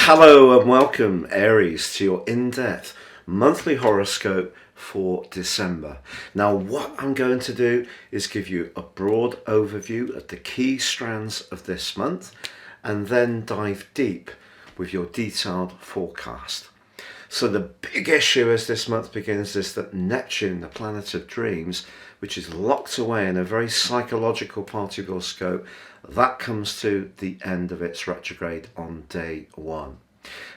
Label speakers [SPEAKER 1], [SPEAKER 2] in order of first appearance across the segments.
[SPEAKER 1] Hello and welcome, Aries, to your in-depth monthly horoscope for December. Now, what I'm going to do is give you a broad overview of the key strands of this month and then dive deep with your detailed forecast. So the big issue as this month begins is that Neptune, the planet of dreams, which is locked away in a very psychological part of your scope, that comes to the end of its retrograde on day 1.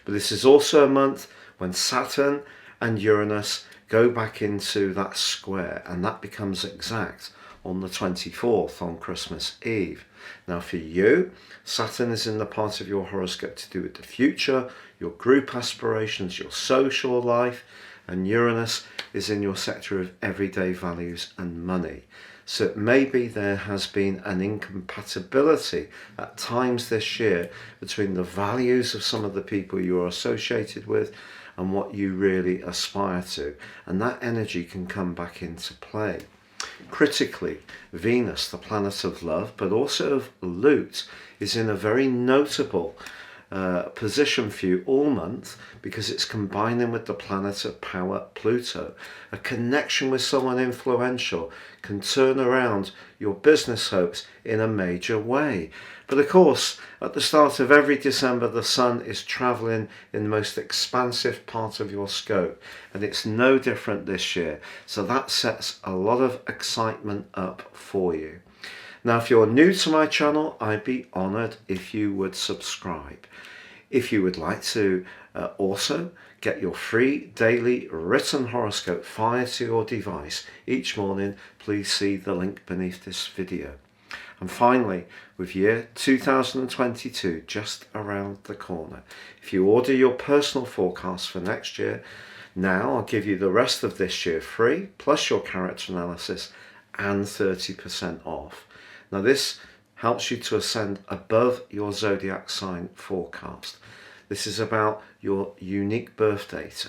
[SPEAKER 1] But this is also a month when Saturn and Uranus go back into that square, and that becomes exact on the 24th, on Christmas Eve. Now for you, Saturn is in the part of your horoscope to do with the future, your group aspirations, your social life, and Uranus is in your sector of everyday values and money. So maybe there has been an incompatibility at times this year between the values of some of the people you are associated with and what you really aspire to. And that energy can come back into play. Critically, Venus, the planet of love, but also of loot, is in a very notable position for you all month because it's combining with the planet of power, Pluto. A connection with someone influential can turn around your business hopes in a major way. But of course, at the start of every December, the sun is traveling in the most expansive part of your scope, and it's no different this year. So that sets a lot of excitement up for you. Now, if you're new to my channel, I'd be honoured if you would subscribe. If you would like to also get your free daily written horoscope fired to your device each morning, please see the link beneath this video. And finally, with year 2022 just around the corner, if you order your personal forecast for next year, now I'll give you the rest of this year free, plus your character analysis and 30% off. Now this helps you to ascend above your zodiac sign forecast. This is about your unique birth data,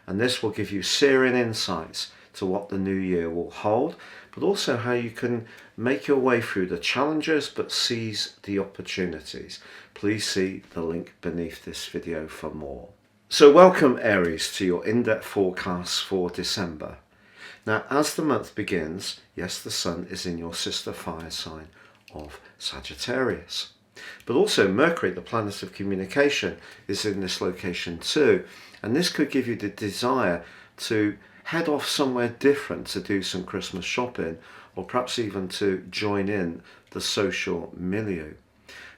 [SPEAKER 1] and this will give you searing insights to what the new year will hold, but also how you can make your way through the challenges but seize the opportunities. Please see the link beneath this video for more. So welcome, Aries, to your in-depth forecast for December. Now, as the month begins, yes, the sun is in your sister fire sign of Sagittarius. But also Mercury, the planet of communication, is in this location too. And this could give you the desire to head off somewhere different to do some Christmas shopping, or perhaps even to join in the social milieu.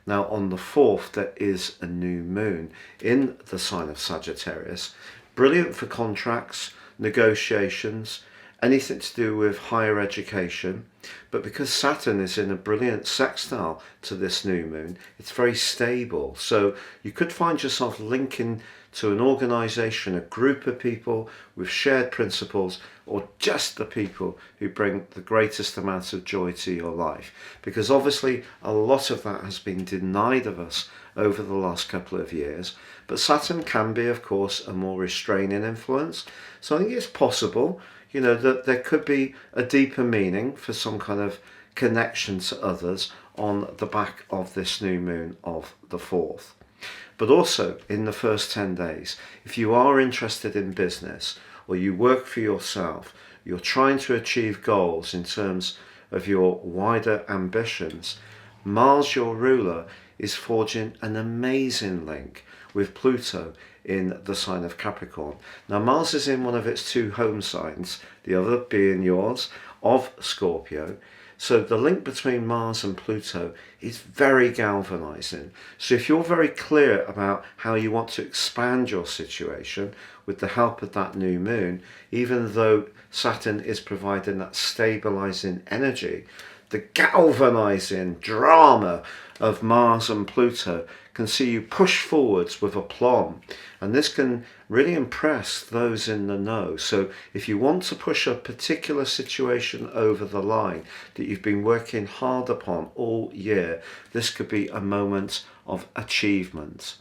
[SPEAKER 1] Now on the 4th, there is a new moon in the sign of Sagittarius. Brilliant for contracts, negotiations, anything to do with higher education. But because Saturn is in a brilliant sextile to this new moon, it's very stable. So you could find yourself linking to an organization, a group of people with shared principles, or just the people who bring the greatest amount of joy to your life. Because obviously a lot of that has been denied of us over the last couple of years. But Saturn can be, of course, a more restraining influence. So I think it's possible, you know, that there could be a deeper meaning for some kind of connection to others on the back of this new moon of the 4th. But also in the first 10 days, if you are interested in business or you work for yourself, you're trying to achieve goals in terms of your wider ambitions, Mars, your ruler, is forging an amazing link with Pluto in the sign of Capricorn. Now Mars is in one of its 2 home signs, the other being yours, of Scorpio. So the link between Mars and Pluto is very galvanizing. So if you're very clear about how you want to expand your situation with the help of that new moon, even though Saturn is providing that stabilizing energy, the galvanizing drama of Mars and Pluto can see you push forwards with aplomb, and this can really impress those in the know. So if you want to push a particular situation over the line that you've been working hard upon all year, this could be a moment of achievement.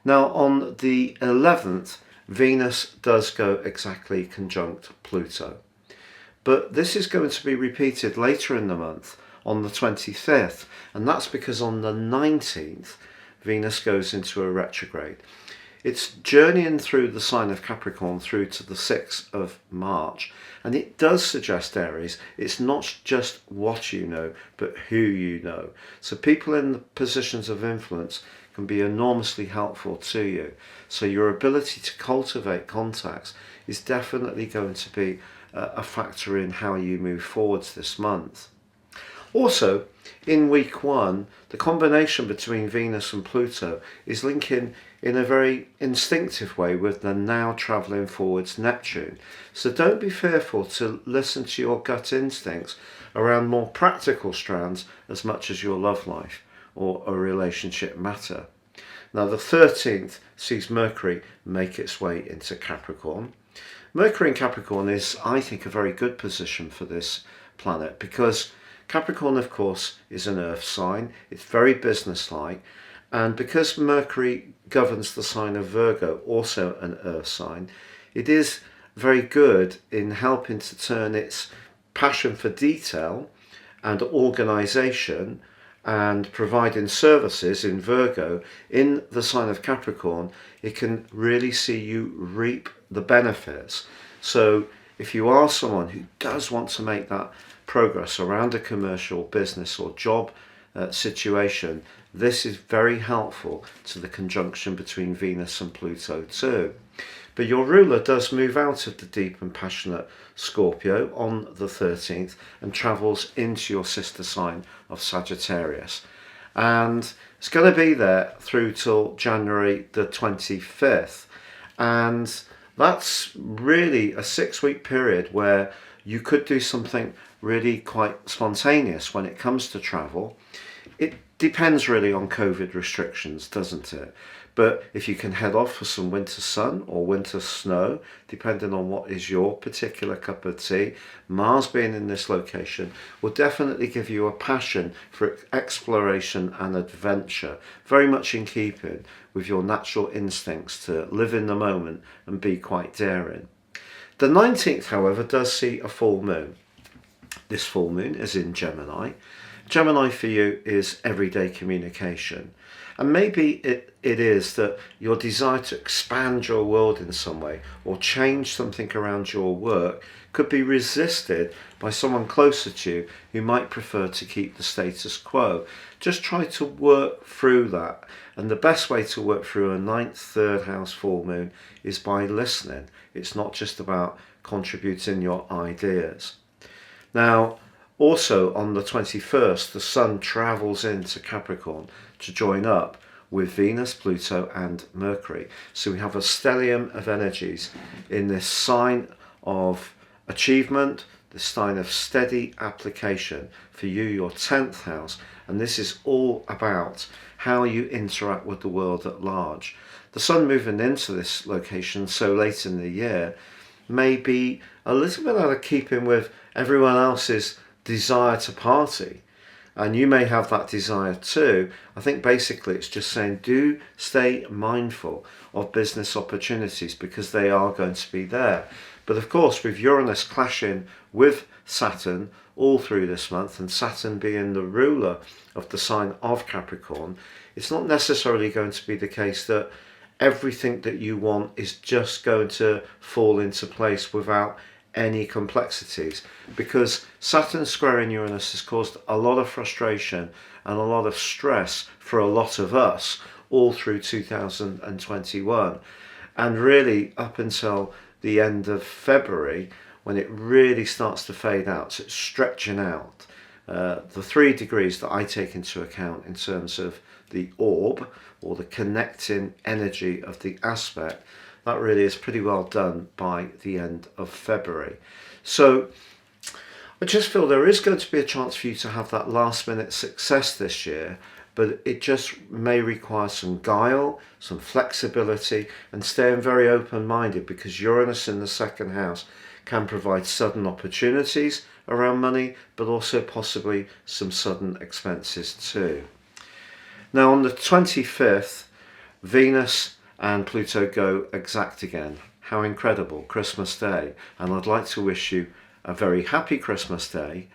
[SPEAKER 1] Now on the 11th, Venus does go exactly conjunct Pluto. But this is going to be repeated later in the month on the 25th, and that's because on the 19th, Venus goes into a retrograde. It's journeying through the sign of Capricorn through to the 6th of March. And it does suggest, Aries, it's not just what you know, but who you know. So people in the positions of influence can be enormously helpful to you. So your ability to cultivate contacts is definitely going to be a factor in how you move forwards this month. Also, in week 1, the combination between Venus and Pluto is linking in a very instinctive way with the now travelling forwards Neptune. So don't be fearful to listen to your gut instincts around more practical strands as much as your love life or a relationship matter. Now the 13th sees Mercury make its way into Capricorn. Mercury in Capricorn is, I think, a very good position for this planet because Capricorn, of course, is an earth sign. It's very businesslike. And because Mercury governs the sign of Virgo, also an earth sign, it is very good in helping to turn its passion for detail and organisation and providing services in Virgo in the sign of Capricorn. It can really see you reap the benefits. So if you are someone who does want to make that progress around a commercial business or job situation, this is very helpful to the conjunction between Venus and Pluto too. But your ruler does move out of the deep and passionate Scorpio on the 13th and travels into your sister sign of Sagittarius. And it's going to be there through till January the 25th. And that's really a 6-week period where you could do something really quite spontaneous when it comes to travel. It depends really on COVID restrictions, doesn't it? But if you can head off for some winter sun or winter snow, depending on what is your particular cup of tea, Mars being in this location will definitely give you a passion for exploration and adventure, very much in keeping with your natural instincts to live in the moment and be quite daring. The 19th, however, does see a full moon. This full moon is in Gemini. Gemini for you is everyday communication. And maybe it is that your desire to expand your world in some way or change something around your work could be resisted by someone closer to you who might prefer to keep the status quo. Just try to work through that. And the best way to work through a 9th, 3rd house full moon is by listening. It's not just about contributing your ideas. Now, also on the 21st, the Sun travels into Capricorn to join up with Venus, Pluto and Mercury. So we have a stellium of energies in this sign of achievement, the sign of steady application for you, your 10th house. And this is all about how you interact with the world at large. The Sun moving into this location so late in the year may be a little bit out of keeping with everyone else's desire to party, and you may have that desire too. I think basically it's just saying do stay mindful of business opportunities because they are going to be there. But of course, with Uranus clashing with Saturn all through this month, and Saturn being the ruler of the sign of Capricorn, it's not necessarily going to be the case that everything that you want is just going to fall into place without any complexities, because Saturn squaring Uranus has caused a lot of frustration and a lot of stress for a lot of us all through 2021, and really up until the end of February when it really starts to fade out. So it's stretching out. The 3 degrees that I take into account in terms of the orb or the connecting energy of the aspect, that really is pretty well done by the end of February. So I just feel there is going to be a chance for you to have that last minute success this year, but it just may require some guile, some flexibility, and staying very open-minded, because Uranus in the 2nd house can provide sudden opportunities around money, but also possibly some sudden expenses too. Now on the 25th, Venus and Pluto go exact again. How incredible, Christmas Day. And I'd like to wish you a very happy Christmas Day.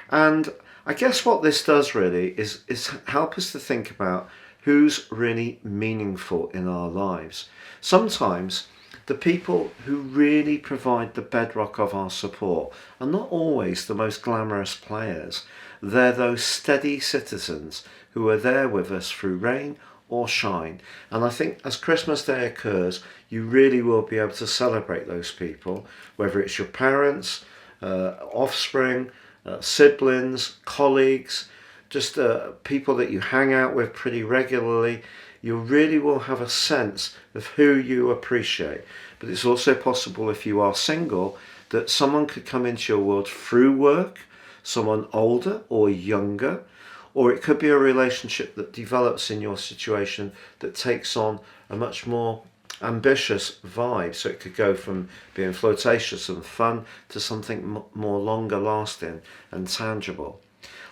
[SPEAKER 1] And I guess what this does really is help us to think about who's really meaningful in our lives. Sometimes the people who really provide the bedrock of our support are not always the most glamorous players. They're those steady citizens who are there with us through rain or shine. And I think as Christmas Day occurs, you really will be able to celebrate those people, whether it's your parents, offspring, siblings, colleagues, just people that you hang out with pretty regularly. You really will have a sense of who you appreciate. But it's also possible, if you are single, that someone could come into your world through work, someone older or younger, or it could be a relationship that develops in your situation that takes on a much more ambitious vibe. So it could go from being flirtatious and fun to something more longer lasting and tangible.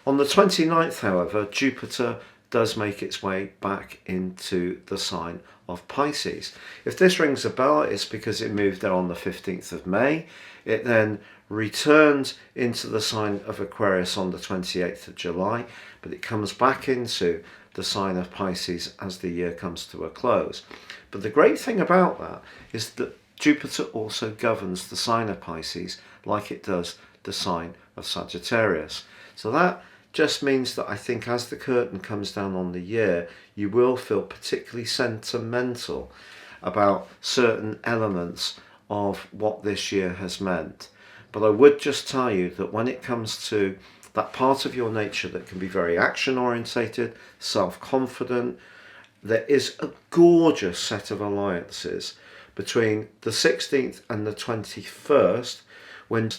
[SPEAKER 1] On the 29th, however, Jupiter does make its way back into the sign of Pisces. If this rings a bell, it's because it moved there on the 15th of May. It then returned into the sign of Aquarius on the 28th of July, but it comes back into the sign of Pisces as the year comes to a close. But the great thing about that is that Jupiter also governs the sign of Pisces like it does the sign of Sagittarius. So that just means that I think as the curtain comes down on the year, you will feel particularly sentimental about certain elements of what this year has meant. But I would just tell you that when it comes to that part of your nature that can be very action orientated, self-confident, there is a gorgeous set of alliances between the 16th and the 21st when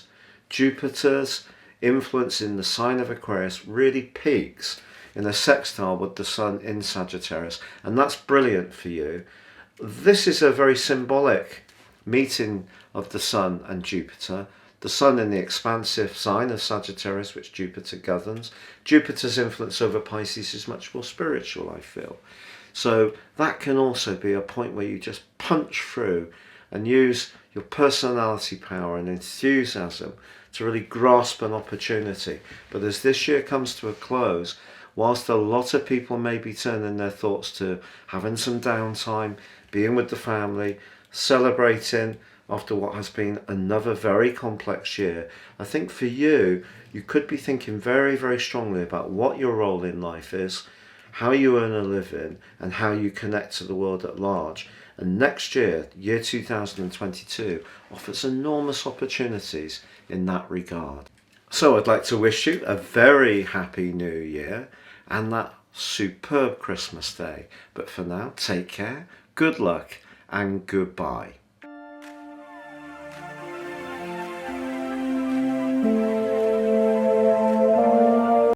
[SPEAKER 1] Jupiter's influence in the sign of Aquarius really peaks in a sextile with the Sun in Sagittarius, and that's brilliant for you. This is a very symbolic meeting of the Sun and Jupiter. The Sun in the expansive sign of Sagittarius, which Jupiter governs. Jupiter's influence over Pisces is much more spiritual, I feel. So that can also be a point where you just punch through and use your personality power and enthusiasm to really grasp an opportunity. But as this year comes to a close, whilst a lot of people may be turning their thoughts to having some downtime, being with the family, celebrating after what has been another very complex year, I think for you, you could be thinking very, very strongly about what your role in life is, how you earn a living, and how you connect to the world at large. And next year, year 2022, offers enormous opportunities in that regard. So I'd like to wish you a very happy new year and that superb Christmas day. But for now, take care, good luck, and goodbye.